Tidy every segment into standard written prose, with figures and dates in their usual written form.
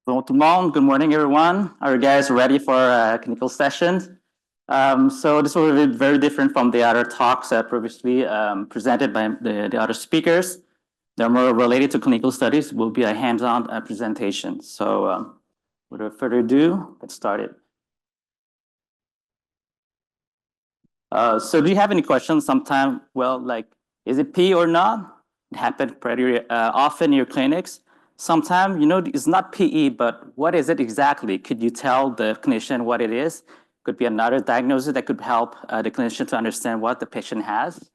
So good morning, everyone. Are you guys ready for a clinical session? So this will be very different from the other talks previously presented by the other speakers. They're more related to clinical studies. Will be a hands-on presentation. So without further ado, let's start it. So do you have any questions sometime? Well, like, is it PE or not? It happens pretty often in your clinics. Sometimes, it's not PE, but what is it exactly? Could you tell the clinician what it is? Could be another diagnosis that could help the clinician to understand what the patient has.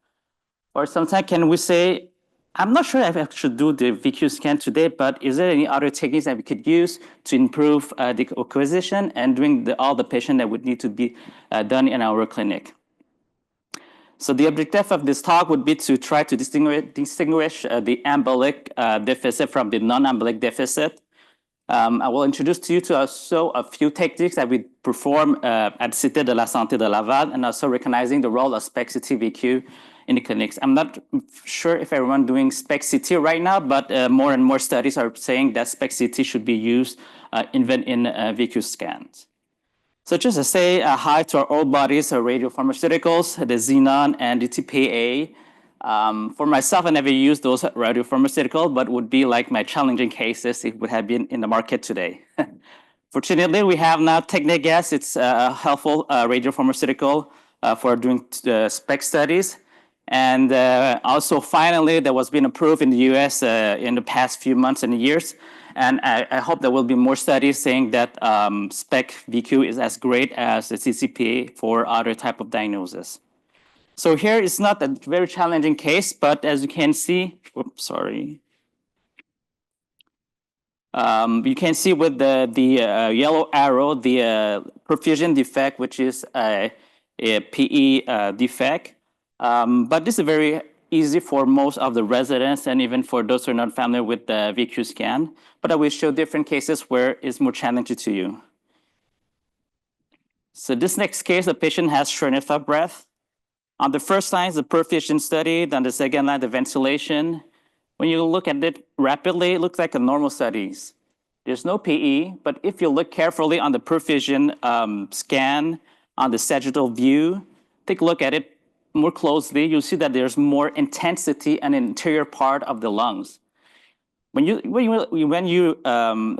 Or sometimes can we say, I'm not sure if I should do the VQ scan today, but is there any other techniques that we could use to improve the acquisition and doing all the patient that would need to be done in our clinic? So the objective of this talk would be to try to distinguish the embolic deficit from the non-embolic deficit. I will introduce to you to also a few techniques that we perform at Cité de la Santé de Laval, and also recognizing the role of SPECT VQ in the clinics. I'm not sure if everyone doing SPECT right now, but more and more studies are saying that SPECT should be used even in VQ scans. So just to say hi to our old bodies, our radiopharmaceuticals, the Xenon and the TPA. For myself, I never used those radiopharmaceuticals, but would be like my challenging cases if it would have been in the market today. Fortunately, we have now Technigas. It's a helpful radiopharmaceutical for doing SPECT studies. And also, finally, that was being approved in the US in the past few months and years. And I hope there will be more studies saying that SPECT VQ is as great as the CCPA for other type of diagnosis. So here it's not a very challenging case, but as you can see, oops, sorry. You can see with the yellow arrow, the perfusion defect, which is a PE defect. But this is very easy for most of the residents and even for those who are not familiar with the VQ scan. But I will show different cases where it's more challenging to you. So this next case, the patient has shortness of breath. On the first line is the perfusion study. Then the second line, the ventilation. When you look at it rapidly, it looks like a normal studies. There's no PE, but if you look carefully on the perfusion scan, on the sagittal view, take a look at it more closely, you'll see that there's more intensity in the interior part of the lungs. When you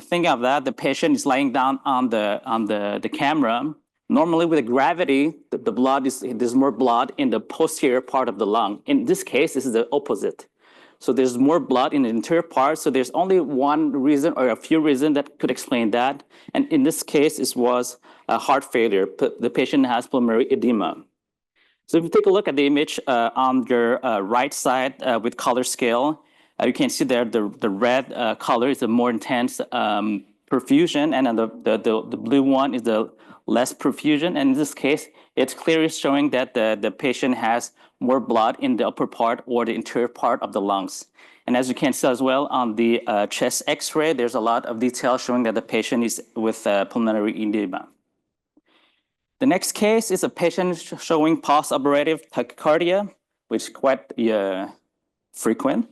think of that, the patient is lying down on the camera. Normally, with the gravity, there's more blood in the posterior part of the lung. In this case, this is the opposite. So there's more blood in the interior part. So there's only one reason or a few reasons that could explain that. And in this case, it was heart failure. The patient has pulmonary edema. So if you take a look at the image on your right side with color scale, you can see there the red color is the more intense perfusion, and then the blue one is the less perfusion. And in this case, it's clearly showing that the patient has more blood in the upper part or the interior part of the lungs. And as you can see as well on the chest X-ray, there's a lot of detail showing that the patient is with pulmonary edema. The next case is a patient showing post-operative tachycardia, which is quite frequent.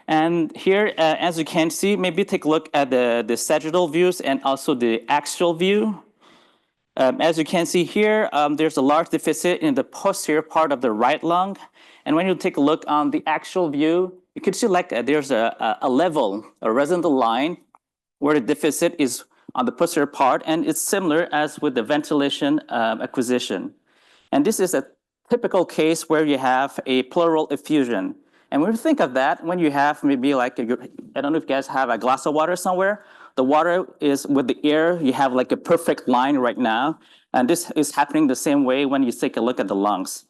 And here, as you can see, maybe take a look at the sagittal views and also the axial view. As you can see here, there's a large deficit in the posterior part of the right lung. And when you take a look on the axial view, you can see like there's a level, a horizontal line where the deficit is on the posterior part, and it's similar as with the ventilation acquisition. And this is a typical case where you have a pleural effusion. And when you think of that, when you have maybe like, I don't know if you guys have a glass of water somewhere, the water is with the air, you have like a perfect line right now. And this is happening the same way when you take a look at the lungs.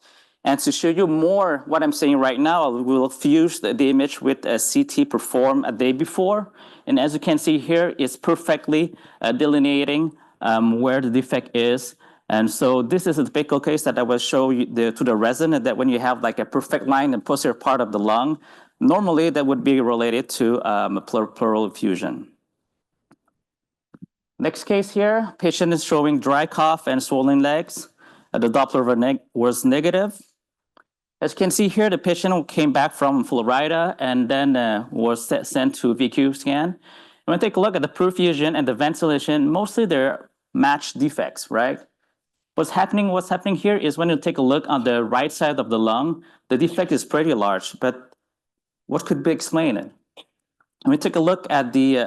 And to show you more what I'm saying right now, we will fuse the image with a CT performed a day before. And as you can see here, it's perfectly delineating where the defect is. And so this is a typical case that I will show you to the resident, that when you have like a perfect line in the posterior part of the lung, normally that would be related to pleural effusion. Next case here, patient is showing dry cough and swollen legs. The Doppler was negative. As you can see here, the patient came back from Florida and then was sent to VQ scan. When we take a look at the perfusion and the ventilation, mostly they're matched defects, right? What's happening here is when you take a look on the right side of the lung, the defect is pretty large, but what could be explained? When we take a look at the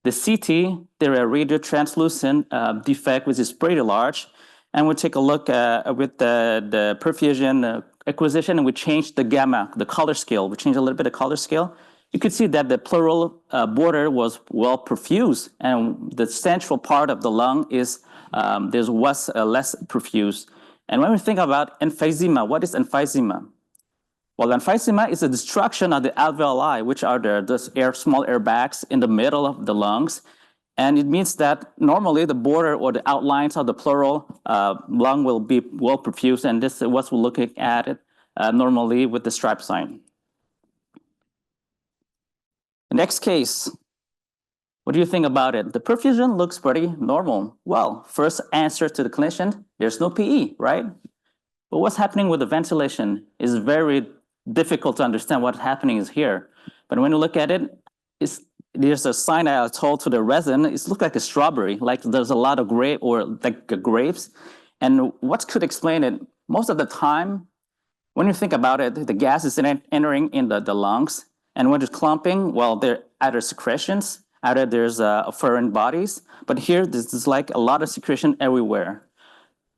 CT, there are radio translucent defect, which is pretty large. And we take a look with the perfusion acquisition, and we change the gamma, the color scale. We change a little bit of color scale. You could see that the pleural border was well perfused, and the central part of the lung is less perfused. And when we think about emphysema, what is emphysema? Well, emphysema is a destruction of the alveoli, which are the small air bags in the middle of the lungs. And it means that normally the border or the outlines of the pleural lung will be well perfused, and this is what we're looking at normally with the stripe sign. The next case, what do you think about it? The perfusion looks pretty normal. Well, first answer to the clinician, there's no PE, right? But what's happening with the ventilation is very difficult to understand what's happening is here. But when you look at it, there's a sign I told to the resident, it looks like a strawberry, like there's a lot of grapes. And what could explain it? Most of the time, when you think about it, the gas is entering in the lungs. And when it's clumping, well, there are either secretions, either there's foreign bodies. But here, this is like a lot of secretion everywhere.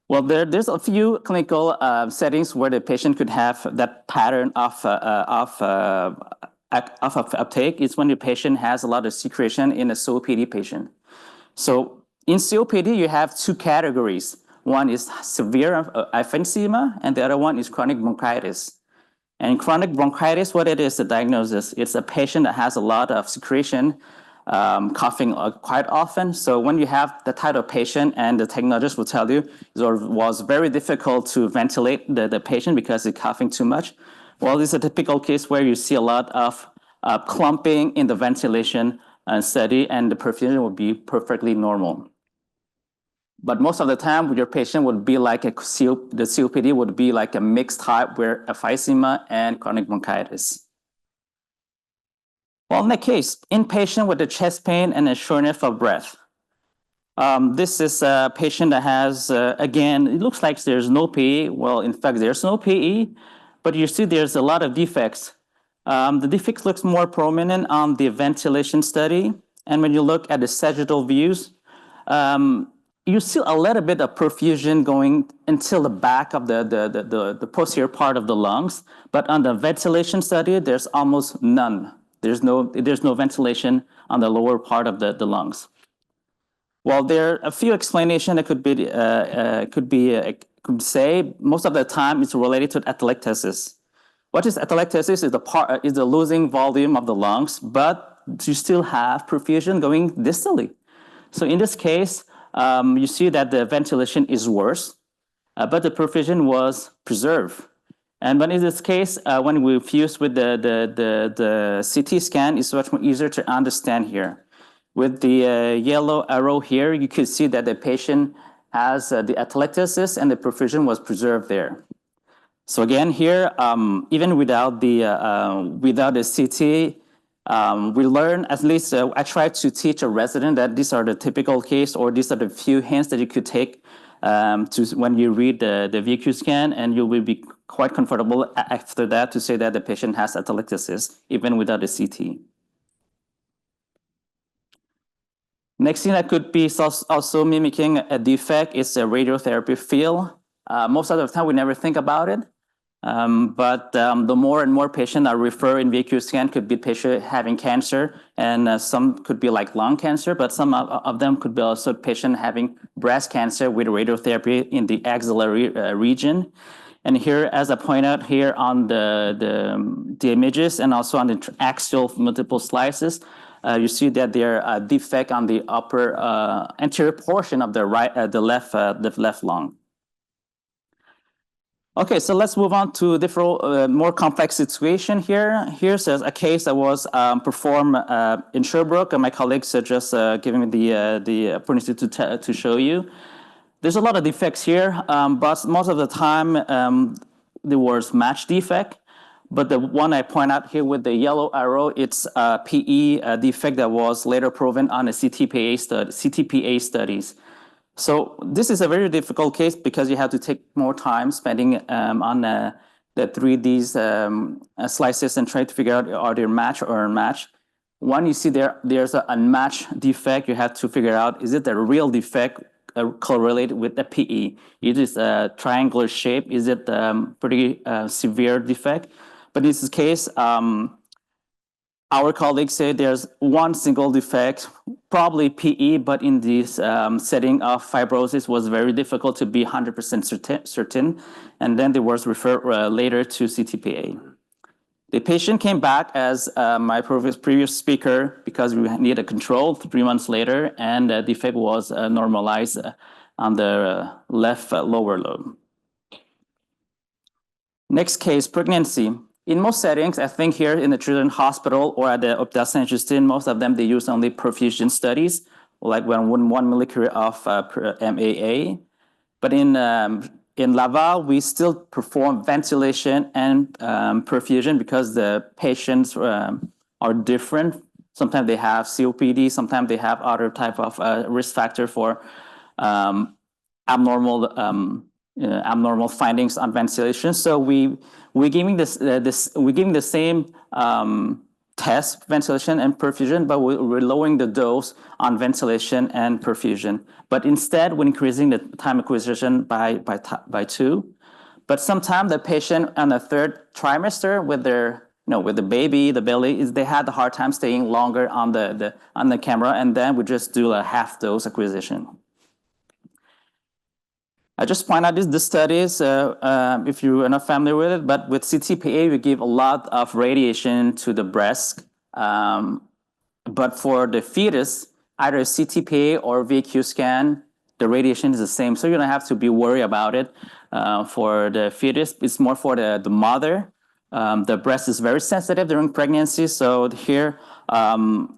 Well, there's a few clinical settings where the patient could have that pattern of uptake. It's when the patient has a lot of secretion in a COPD patient. So in COPD, you have two categories. One is severe emphysema, and the other one is chronic bronchitis. And chronic bronchitis, what it is, the diagnosis, it's a patient that has a lot of secretion, coughing quite often. So when you have the type of patient, and the technologist will tell you, it was very difficult to ventilate the patient because it's coughing too much. Well, this is a typical case where you see a lot of clumping in the ventilation study, and the perfusion would be perfectly normal. But most of the time, your patient would be like the COPD would be like a mixed type where emphysema and chronic bronchitis. Well, in that case, inpatient with the chest pain and a shortness of breath. This is a patient that has, again, it looks like there's no PE. Well, in fact, there's no PE, but you see there's a lot of defects. The defects looks more prominent on the ventilation study. And when you look at the sagittal views, you see a little bit of perfusion going until the back of the posterior part of the lungs. But on the ventilation study, there's almost none. There's no ventilation on the lower part of the lungs. Well, there are a few explanations that could say most of the time it's related to atelectasis. What is atelectasis? Is the losing volume of the lungs, but you still have perfusion going distally. So in this case, you see that the ventilation is worse, but the perfusion was preserved. And but in this case, when we fuse with the CT scan, it's much more easier to understand here. With the yellow arrow here, you can see that the patient has the atelectasis and the perfusion was preserved there. So again, here, even without the CT, we learn, at least I try to teach a resident that these are the typical case, or these are the few hints that you could take when you read the VQ scan, and you will be quite comfortable after that to say that the patient has atelectasis, even without the CT. Next thing that could be also mimicking a defect is a radiotherapy field. Most of the time, we never think about it. But the more and more patients are referred in VQ scan could be patient having cancer, and some could be like lung cancer, but some of them could be also patient having breast cancer with radiotherapy in the axillary region. And here, as I point out here on the images and also on the axial multiple slices, you see that there are defect on the upper anterior portion of the left lung. Okay, so let's move on to different, more complex situation here. Here's a case that was performed in Sherbrooke, and my colleagues are just giving me the opportunity to show you. There's a lot of defects here, but most of the time there was match defect. But the one I point out here with the yellow arrow, it's a PE defect that was later proven on the CTPA studies. So this is a very difficult case because you have to take more time spending on the 3D slices and try to figure out are they match or unmatched. One, you see there's an unmatched defect. You have to figure out, is it a real defect correlated with the PE? It is a triangular shape. Is it pretty severe defect? But in this case, our colleagues say there's one single defect, probably PE, but in this setting of fibrosis was very difficult to be 100% certain. And then they was referred later to CTPA. The patient came back as my previous speaker because we need a control 3 months later, and the defect was normalized on the left lower lobe. Next case, pregnancy. In most settings, I think here in the children's hospital or at the obstetrician Justin, most of them, they use only perfusion studies, like 1 millicurie of MAA. But in Laval, we still perform ventilation and perfusion because the patients are different. Sometimes they have COPD, sometimes they have other type of risk factor for abnormal findings on ventilation. So we're giving the same test, ventilation and perfusion, but we're lowering the dose on ventilation and perfusion. But instead, we're increasing the time acquisition by 2. But sometimes the patient on the 3rd trimester with their with the baby, the belly, they had a hard time staying longer on the camera, and then we just do a half dose acquisition. I just point out the studies, if you are not familiar with it, but with CTPA, we give a lot of radiation to the breast. But for the fetus, either CTPA or VQ scan, the radiation is the same. So you don't have to be worried about it. For the fetus, it's more for the mother. The breast is very sensitive during pregnancy. So here,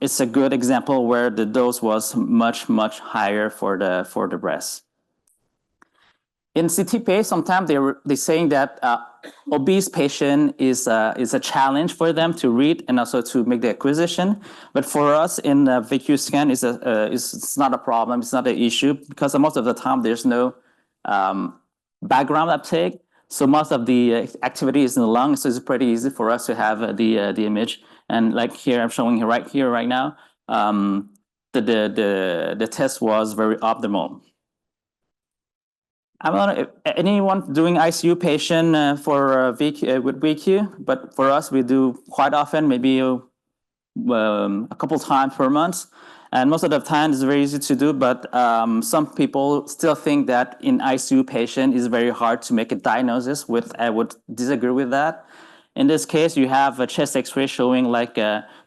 it's a good example where the dose was much, much higher for the breast. In CTPA, sometimes they're saying that obese patient is a challenge for them to read and also to make the acquisition. But for us in VQ scan, it's not a problem. It's not an issue because most of the time there's no background uptake. So most of the activity is in the lungs. So it's pretty easy for us to have the image. And like here, I'm showing you right now, the test was very optimal. I don't know anyone doing ICU patient for VQ, with VQ, but for us, we do quite often, maybe a couple times per month. And most of the time, it's very easy to do, but some people still think that in ICU patient, it's very hard to make a diagnosis with. I would disagree with that. In this case, you have a chest X-ray showing like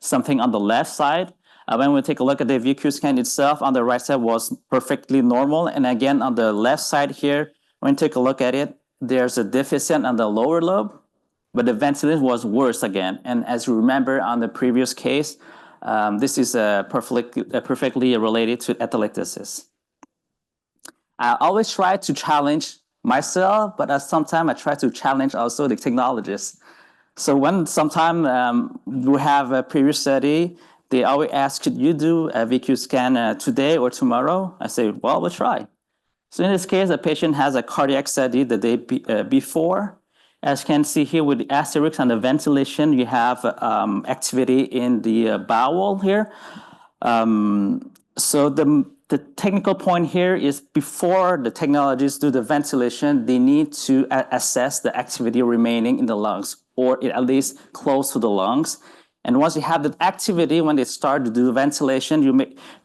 something on the left side. When we take a look at the VQ scan itself, on the right side was perfectly normal. And again, on the left side here, when you take a look at it, there's a deficit on the lower lobe, but the ventilation was worse again. And as you remember on the previous case, this is perfectly related to atelectasis. I always try to challenge myself, but at some time I try to challenge also the technologists. So when sometime we have a previous study, they always ask, could you do a VQ scan today or tomorrow? I say, well, we'll try. So in this case, the patient has a cardiac study the day before. As you can see here with the asterisk on the ventilation, you have activity in the bowel here. So the technical point here is before the technologists do the ventilation, they need to assess the activity remaining in the lungs, or at least close to the lungs. And once you have that activity, when they start to do the ventilation,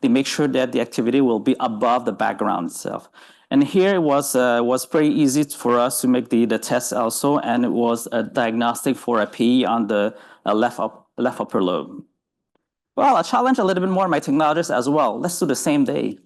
they make sure that the activity will be above the background itself. And here it was pretty easy for us to make the test also, and it was a diagnostic for a PE on the left upper lobe. Well, I'll challenge a little bit more my technologists as well. Let's do the same day.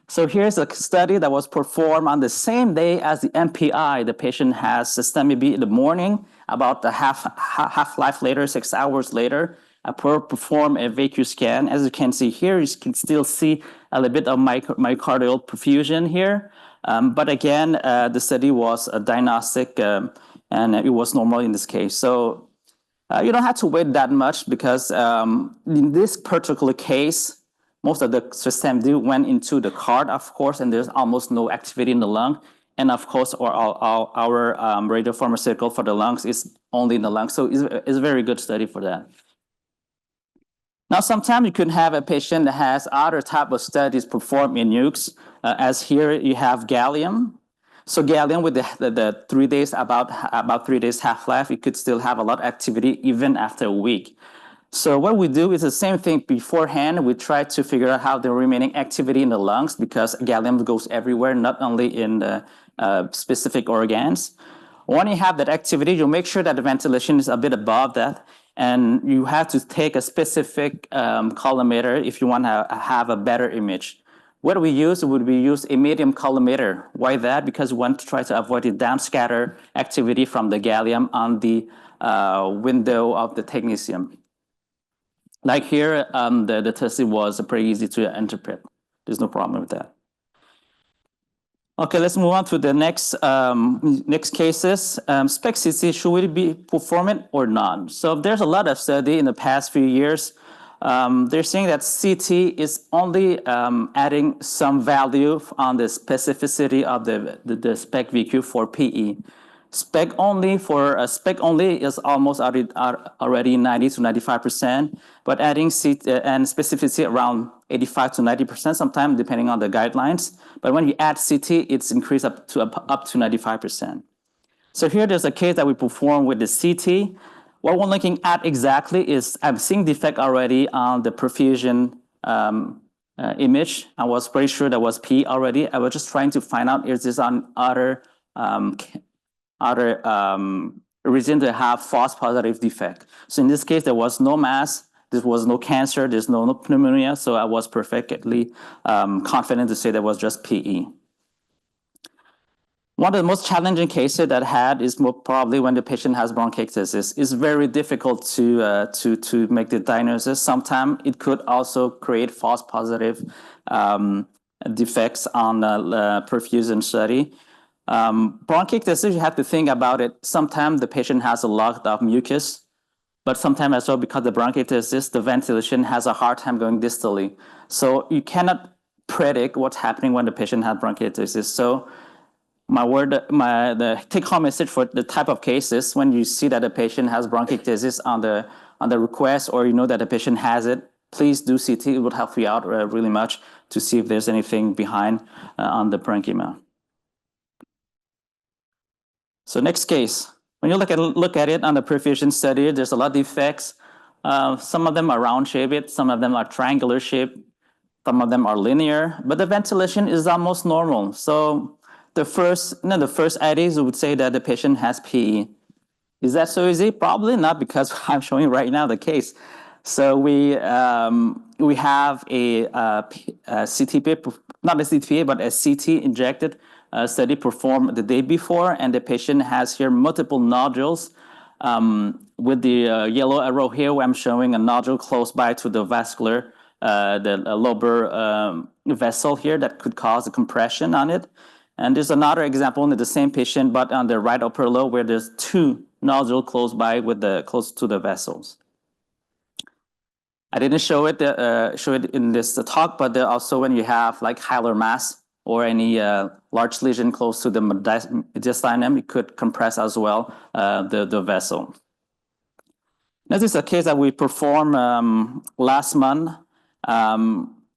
So here's a study that was performed on the same day as the MPI. The patient has systemic B in the morning, about a half-life later, 6 hours later. I perform a VQ scan. As you can see here, you can still see a little bit of myocardial perfusion here. But again, the study was a diagnostic and it was normal in this case. So you don't have to wait that much because in this particular case, most of the system went into the card, of course, and there's almost no activity in the lung. And of course, our radiopharmaceutical for the lungs is only in the lungs. So it's a very good study for that. Now, sometimes you could have a patient that has other type of studies performed in nukes, as here you have gallium. So gallium with the 3 days, about 3 days half-life, it could still have a lot of activity even after a week. So what we do is the same thing beforehand. We try to figure out how the remaining activity in the lungs, because gallium goes everywhere, not only in the specific organs. When you have that activity, you make sure that the ventilation is a bit above that, and you have to take a specific colorimeter if you want to have a better image. What we use would be use a medium colorimeter. Why that? Because we want to try to avoid the downscatter activity from the gallium on the window of the technetium. Like here, the test was pretty easy to interpret. There's no problem with that. Okay, let's move on to the next cases. SPECT CT, should it be performed or not? So there's a lot of study in the past few years. They're saying that CT is only adding some value on the specificity of the SPECT VQ for PE. SPECT only is almost already 90 to 95%, but adding CT and specificity around 85 to 90%, sometimes depending on the guidelines. But when you add CT, it's increased up to 95%. So here there's a case that we perform with the CT. What we're looking at exactly is I'm seeing defect already on the perfusion image. I was pretty sure that was P already. I was just trying to find out is this on other region that have false positive defect. So in this case, there was no mass, there was no cancer, there's no pneumonia. So I was perfectly confident to say that was just PE. One of the most challenging cases that I had is probably when the patient has bronchiectasis. It's very difficult to make the diagnosis. Sometimes it could also create false positive defects on the perfusion study. Bronchiectasis, you have to think about it. Sometimes the patient has a lot of mucus, but sometimes as well, because the bronchiectasis, the ventilation has a hard time going distally. So you cannot predict what's happening when the patient has bronchiectasis. So the take-home message for the type of cases, when you see that the patient has bronchiectasis on the request, or you know that the patient has it, please do CT. It would help you out really much to see if there's anything behind on the parenchyma. So next case, when you look at it on the perfusion study, there's a lot of defects. Some of them are round shaped, some of them are triangular shaped, some of them are linear, but the ventilation is almost normal. So the first IDs would say that the patient has PE. Is that so easy? Probably not, because I'm showing right now the case. So we have a CTPA, not a CTPA, but a CT injected study performed the day before, and the patient has here multiple nodules. With the yellow arrow here, where I'm showing a nodule close by to the vascular, the lobar vessel here that could cause a compression on it. And there's another example in the same patient, but on the right upper lobe, where there's 2 nodules close by with close to the vessels. I didn't show it in this talk, but also when you have like hilar mass or any large lesion close to the mediastinum, it could compress as well the vessel. This is a case that we performed last month.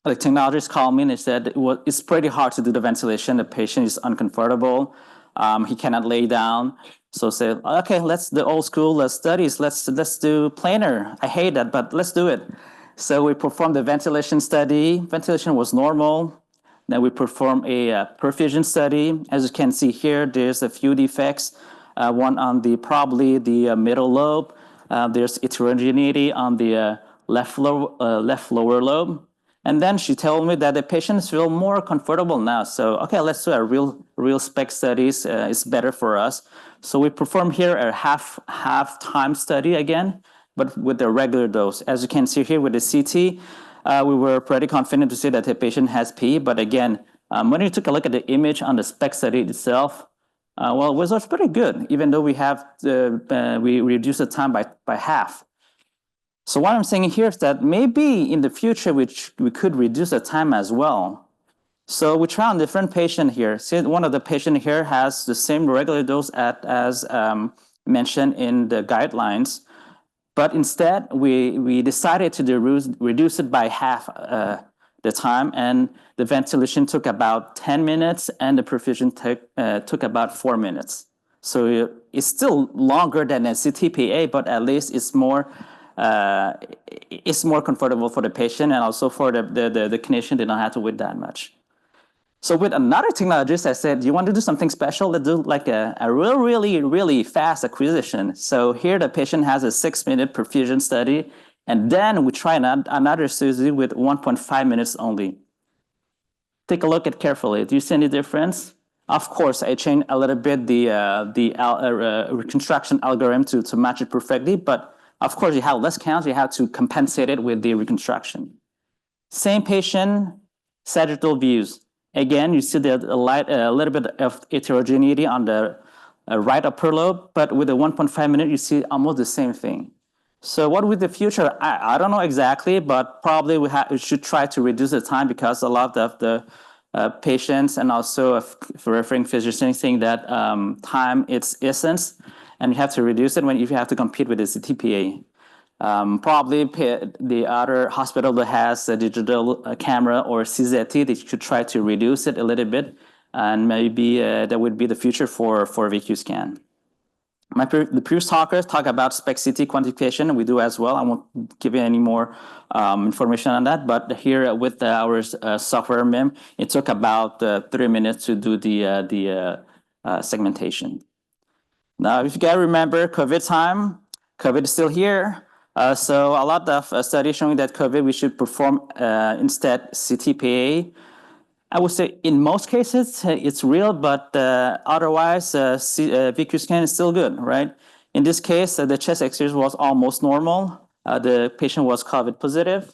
The technologist called me and they said it's pretty hard to do the ventilation. The patient is uncomfortable. He cannot lay down. So said, okay, let's do old school studies. Let's do planar. I hate that, but let's do it. So we performed the ventilation study. Ventilation was normal. Then we performed a perfusion study. As you can see here, there's a few defects. One on probably the middle lobe. There's heterogeneity on the left lower lobe. And then she told me that the patients feel more comfortable now. So, okay, let's do a real SPECT studies. It's better for us. So we perform here a half time study again, but with the regular dose. As you can see here with the CT, we were pretty confident to say that the patient has PE. But again, when you took a look at the image on the SPECT study itself, Well, it was pretty good, even though we reduced the time by half. So what I'm saying here is that maybe in the future, we could reduce the time as well. So we try on different patient here. See, one of the patient here has the same regular dose as mentioned in the guidelines, but instead we decided to reduce it by half the time, and the ventilation took about 10 minutes, and the perfusion took about 4 minutes. So it's still longer than a CTPA, but at least it's more comfortable for the patient, and also for the clinician. They don't have to wait that much. So with another technologist, I said, you want to do something special? Let's do like a really fast acquisition. So here the patient has a 6-minute perfusion study, and then we try another study with 1.5 minutes only. Take a look at carefully. Do you see any difference? Of course, I changed a little bit the reconstruction algorithm to match it perfectly, but of course you have less counts, you have to compensate it with the reconstruction. Same patient, sagittal views. Again, you see a little bit of heterogeneity on the right upper lobe, but with the 1.5 minute, you see almost the same thing. So what with the future, I don't know exactly, but probably we should try to reduce the time, because a lot of the patients and also for referring physicians saying that time it's essence, and you have to reduce it if you have to compete with the CTPA. Probably the other hospital that has a digital camera or CZT, they should try to reduce it a little bit, and maybe that would be the future for VQ scan. The previous talkers talk about SPECT quantification. We do as well. I won't give you any more information on that, but here with our software MIM, it took about 3 minutes to do the segmentation. Now, if you guys remember COVID time, COVID is still here. So a lot of studies showing that COVID, we should perform instead CTPA. I would say in most cases, it's real, but otherwise, VQ scan is still good, right? In this case, the chest X-rays was almost normal. The patient was COVID positive.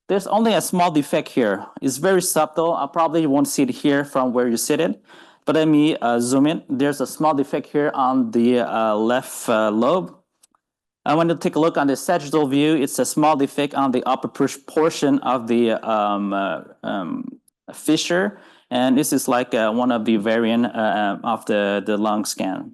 There's only a small defect here. It's very subtle. I probably won't see it here from where you sit it, but let me zoom in. There's a small defect here on the left lobe. I want to take a look on the sagittal view. It's a small defect on the upper portion of the fissure, and this is like one of the variant of the lung scan.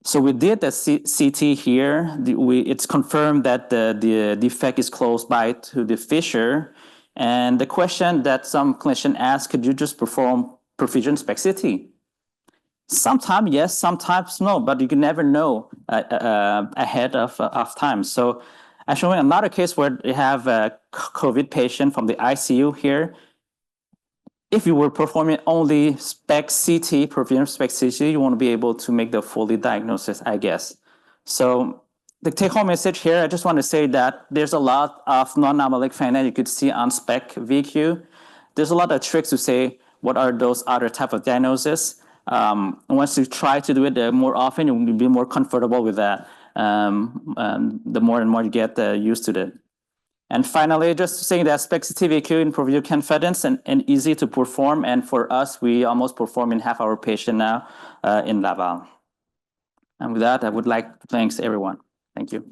So we did the CT here. It's confirmed that the defect is close by to the fissure, and the question that some clinician asked, could you just perform perfusion SPECT CT? Sometimes yes, sometimes no, but you can never know ahead of time. So I'm showing another case where you have a COVID patient from the ICU here. If you were performing only SPECT CT, perfusion SPECT CT, you won't be able to make the fully diagnosis, I guess. So the take-home message here, I just want to say that there's a lot of non-anomalic findings you could see on SPECT VQ. There's a lot of tricks to say what are those other type of diagnoses. Once you try to do it more often, you will be more comfortable with that. The more and more you get used to it. And finally, just saying that SPECT CT VQ improve your confidence and easy to perform. And for us, we almost perform in half our patient now in Laval. And with that, I would like to thank everyone. Thank you.